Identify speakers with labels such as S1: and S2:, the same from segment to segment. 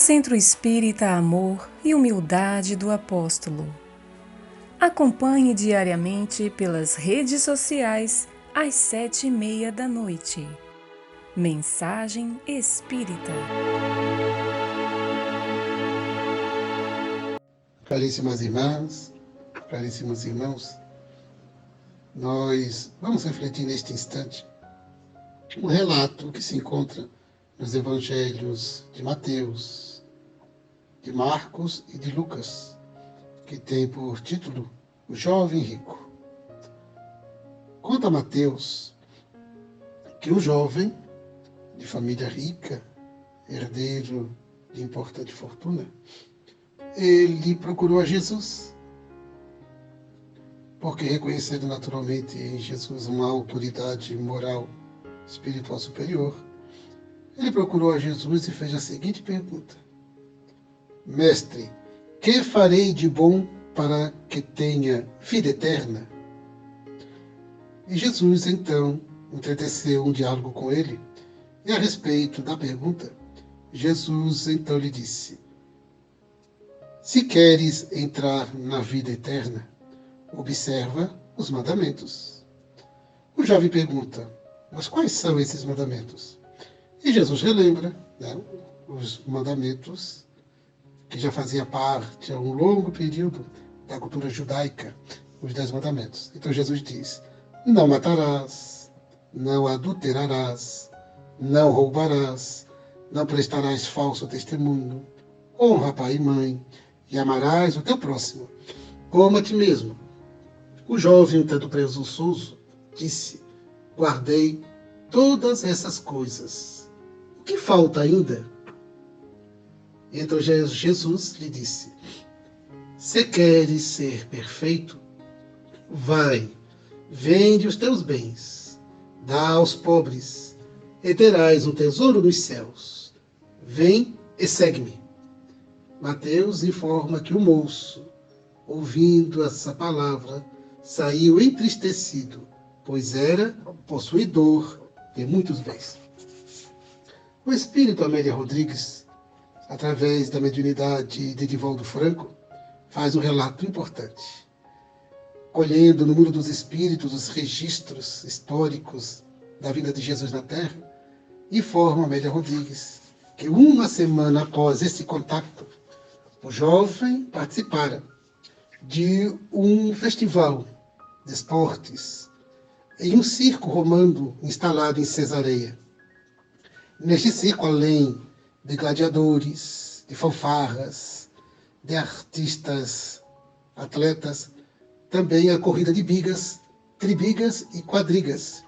S1: Centro Espírita Amor e Humildade do Apóstolo. Acompanhe diariamente pelas redes sociais às 7h30 da noite. Mensagem Espírita.
S2: Caríssimas irmãs, caríssimos irmãos, nós vamos refletir neste instante um relato que se encontra nos evangelhos de Mateus, de Marcos e de Lucas, que tem por título O Jovem Rico. Conta Mateus que um jovem de família rica, herdeiro de importante fortuna, ele procurou a Jesus, porque reconhecendo naturalmente em Jesus uma autoridade moral, espiritual superior, ele procurou a Jesus e fez a seguinte pergunta: Mestre, que farei de bom para que tenha vida eterna? E Jesus, então, entreteceu um diálogo com ele, e a respeito da pergunta, Jesus, então, lhe disse: Se queres entrar na vida eterna, observa os mandamentos. O jovem pergunta: Mas quais são esses mandamentos? E Jesus relembra, os mandamentos que já fazia parte há um longo período da cultura judaica, os 10 mandamentos. Então Jesus diz: Não matarás, não adulterarás, não roubarás, não prestarás falso testemunho, honra pai e mãe, e amarás o teu próximo como a ti mesmo. O jovem, um tanto presunçoso, disse: Guardei todas essas coisas. O que falta ainda? Então Jesus lhe disse: Se queres ser perfeito, vai, vende os teus bens, dá aos pobres, e terás um tesouro nos céus. Vem e segue-me. Mateus informa que o moço, ouvindo essa palavra, saiu entristecido, pois era possuidor de muitos bens. O espírito Amélia Rodrigues, através da mediunidade de Divaldo Franco, faz um relato importante, colhendo no mundo dos espíritos os registros históricos da vinda de Jesus na Terra, informa Amélia Rodrigues que uma semana após esse contato, o jovem participara de um festival de esportes em um circo romano instalado em Cesareia. Neste circo, além de gladiadores, de fanfarras, de artistas, atletas, também a corrida de bigas, tribigas e quadrigas.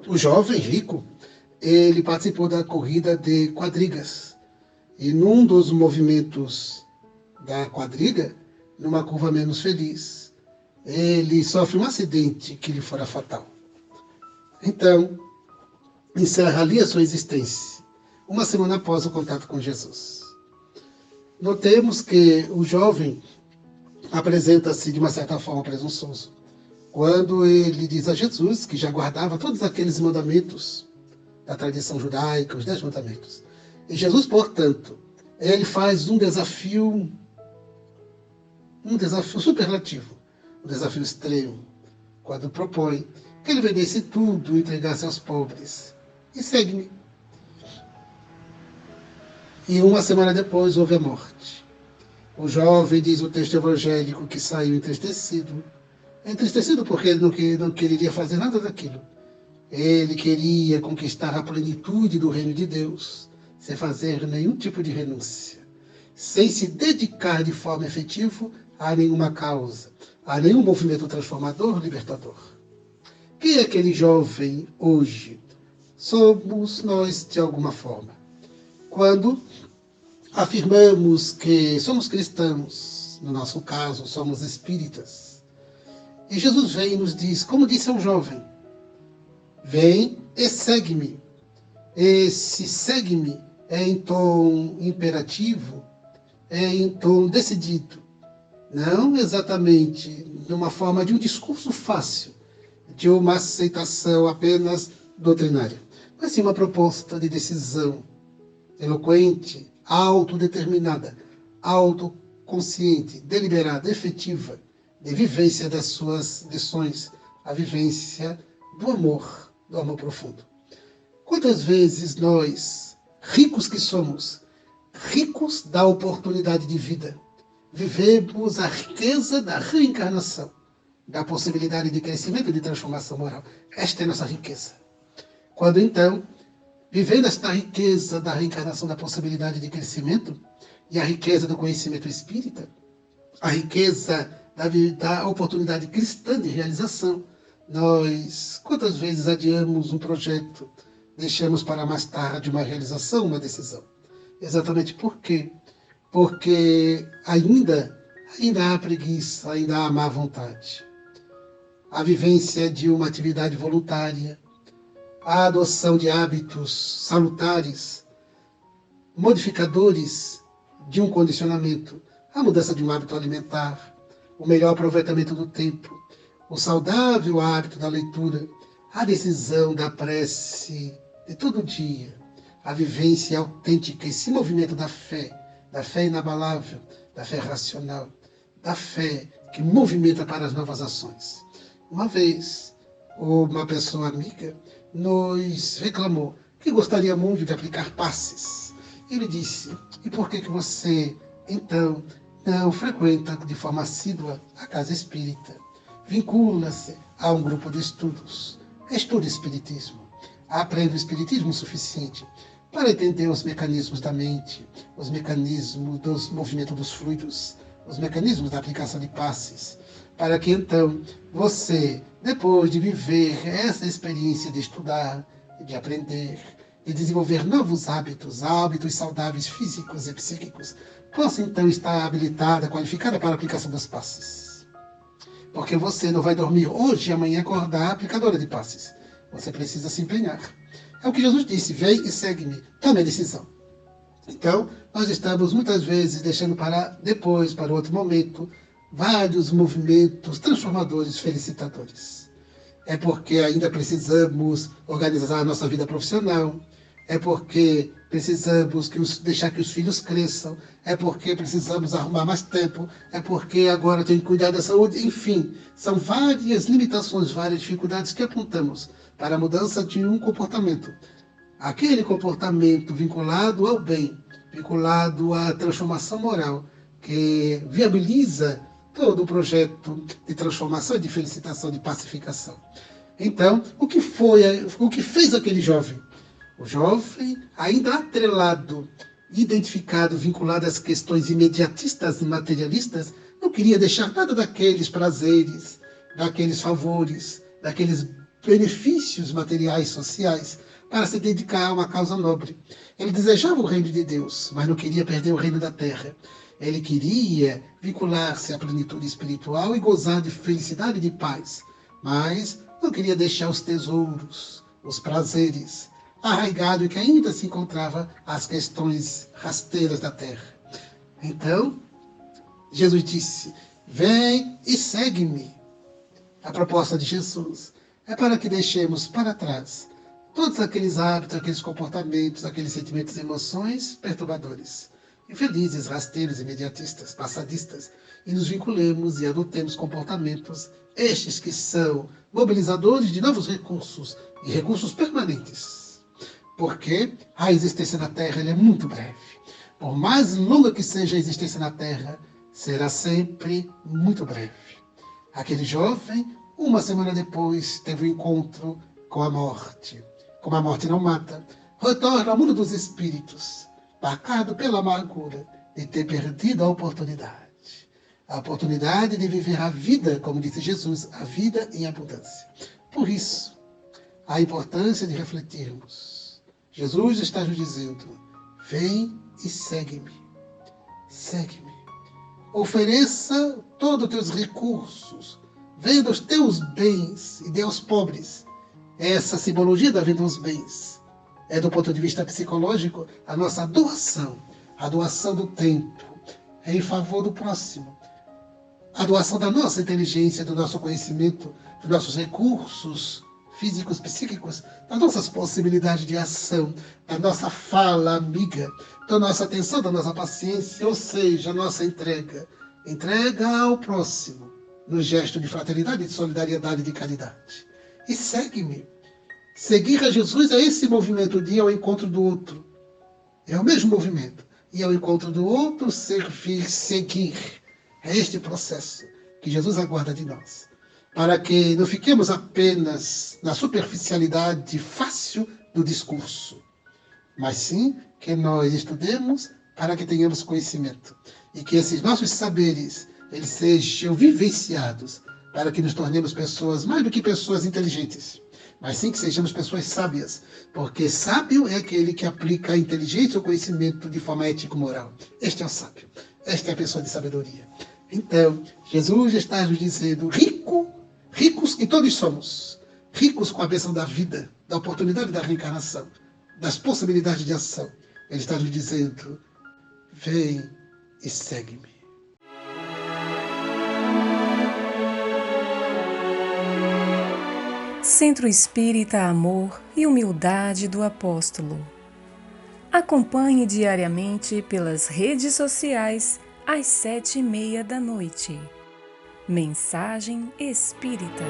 S2: O jovem rico, ele participou da corrida de quadrigas. E num dos movimentos da quadriga, numa curva menos feliz, ele sofre um acidente que lhe fora fatal. Então, encerra ali a sua existência, uma semana após o contato com Jesus. Notemos que o jovem apresenta-se de uma certa forma presunçoso, quando ele diz a Jesus que já guardava todos aqueles mandamentos da tradição judaica, os 10 mandamentos. E Jesus, portanto, ele faz um desafio superlativo, um desafio extremo, quando propõe que ele vendesse tudo e entregasse aos pobres. E segue-me. E uma semana depois houve a morte. O jovem, diz o texto evangélico, que saiu entristecido. Entristecido porque ele não queria fazer nada daquilo. Ele queria conquistar a plenitude do reino de Deus, sem fazer nenhum tipo de renúncia, sem se dedicar de forma efetiva a nenhuma causa, a nenhum movimento transformador, libertador. Quem é aquele jovem hoje? Somos nós, de alguma forma. Quando afirmamos que somos cristãos, no nosso caso, somos espíritas, e Jesus vem e nos diz, como disse ao jovem: Vem e segue-me. Esse segue-me é em tom imperativo, é em tom decidido. Não exatamente de uma forma de um discurso fácil, de uma aceitação apenas doutrinária, mas sim uma proposta de decisão eloquente, autodeterminada, autoconsciente, deliberada, efetiva, de vivência das suas lições, a vivência do amor profundo. Quantas vezes nós, ricos que somos, ricos da oportunidade de vida, vivemos a riqueza da reencarnação, da possibilidade de crescimento e de transformação moral. Esta é nossa riqueza. Quando então, vivendo esta riqueza da reencarnação, da possibilidade de crescimento, e a riqueza do conhecimento espírita, a riqueza da oportunidade cristã de realização, nós, quantas vezes adiamos um projeto, deixamos para mais tarde uma realização, uma decisão? Exatamente por quê? Porque ainda há preguiça, ainda há má vontade. A vivência de uma atividade voluntária, a adoção de hábitos salutares, modificadores de um condicionamento, a mudança de um hábito alimentar, o melhor aproveitamento do tempo, o saudável hábito da leitura, a decisão da prece de todo dia, a vivência autêntica, esse movimento da fé inabalável, da fé racional, da fé que movimenta para as novas ações. Uma vez, uma pessoa amiga nos reclamou que gostaria muito de aplicar passes. Ele disse: e por que você, então, não frequenta de forma assídua a casa espírita? Vincula-se a um grupo de estudos. Estuda espiritismo. Aprende o espiritismo o suficiente para entender os mecanismos da mente, os mecanismos do movimento dos fluidos, os mecanismos da aplicação de passes, para que então você, depois de viver essa experiência de estudar, de aprender, de desenvolver novos hábitos saudáveis físicos e psíquicos, possa então estar habilitada, qualificada para a aplicação dos passes. Porque você não vai dormir hoje e amanhã acordar aplicadora de passes. Você precisa se empenhar. É o que Jesus disse: vem e segue-me, tome a decisão. Então, nós estamos muitas vezes deixando para depois, para outro momento, vários movimentos transformadores, felicitadores. É porque ainda precisamos organizar a nossa vida profissional, é porque precisamos deixar que os filhos cresçam, é porque precisamos arrumar mais tempo, é porque agora tem que cuidar da saúde, enfim, são várias limitações, várias dificuldades que apontamos para a mudança de um comportamento. Aquele comportamento vinculado ao bem, vinculado à transformação moral, que viabiliza todo o projeto de transformação, de felicitação, de pacificação. Então, o que fez aquele jovem? O jovem, ainda atrelado, identificado, vinculado às questões imediatistas e materialistas, não queria deixar nada daqueles prazeres, daqueles favores, daqueles benefícios materiais, sociais, para se dedicar a uma causa nobre. Ele desejava o reino de Deus, mas não queria perder o reino da terra. Ele queria vincular-se à plenitude espiritual e gozar de felicidade e de paz, mas não queria deixar os tesouros, os prazeres, arraigado e que ainda se encontrava as questões rasteiras da terra. Então, Jesus disse: vem e segue-me. A proposta de Jesus é para que deixemos para trás todos aqueles hábitos, aqueles comportamentos, aqueles sentimentos e emoções perturbadores, infelizes, rasteiros, imediatistas, passadistas, e nos vinculemos e adotemos comportamentos estes que são mobilizadores de novos recursos e recursos permanentes. Porque a existência na Terra é muito breve. Por mais longa que seja a existência na Terra, será sempre muito breve. Aquele jovem, uma semana depois, teve um encontro com a morte. Como a morte não mata, retorna ao mundo dos espíritos, marcado pela amargura de ter perdido a oportunidade. A oportunidade de viver a vida, como disse Jesus, a vida em abundância. Por isso, a importância de refletirmos. Jesus está nos dizendo: vem e segue-me. Segue-me. Ofereça todos os teus recursos. Venda os teus bens e dê aos pobres. Essa simbologia da venda dos bens é, do ponto de vista psicológico, a nossa doação. A doação do tempo em favor do próximo. A doação da nossa inteligência, do nosso conhecimento, dos nossos recursos físicos, psíquicos, as nossas possibilidades de ação, a nossa fala amiga, da nossa atenção, da nossa paciência, ou seja, a nossa entrega. Entrega ao próximo, no gesto de fraternidade, de solidariedade e de caridade. E segue-me. Seguir a Jesus é esse movimento de ir ao encontro do outro. É o mesmo movimento. Ir ao encontro do outro, servir, seguir. É este processo que Jesus aguarda de nós. Para que não fiquemos apenas na superficialidade fácil do discurso, mas sim que nós estudemos para que tenhamos conhecimento. E que esses nossos saberes eles sejam vivenciados para que nos tornemos pessoas, mais do que pessoas inteligentes, mas sim que sejamos pessoas sábias, porque sábio é aquele que aplica a inteligência ou conhecimento de forma ético-moral. Este é o sábio, esta é a pessoa de sabedoria. Então, Jesus está nos dizendo, ricos que todos somos, ricos com a bênção da vida, da oportunidade da reencarnação, das possibilidades de ação. Ele está nos dizendo, vem e segue-me.
S1: Centro Espírita Amor e Humildade do Apóstolo. Acompanhe diariamente pelas redes sociais às 7h30 da noite. Mensagem Espírita.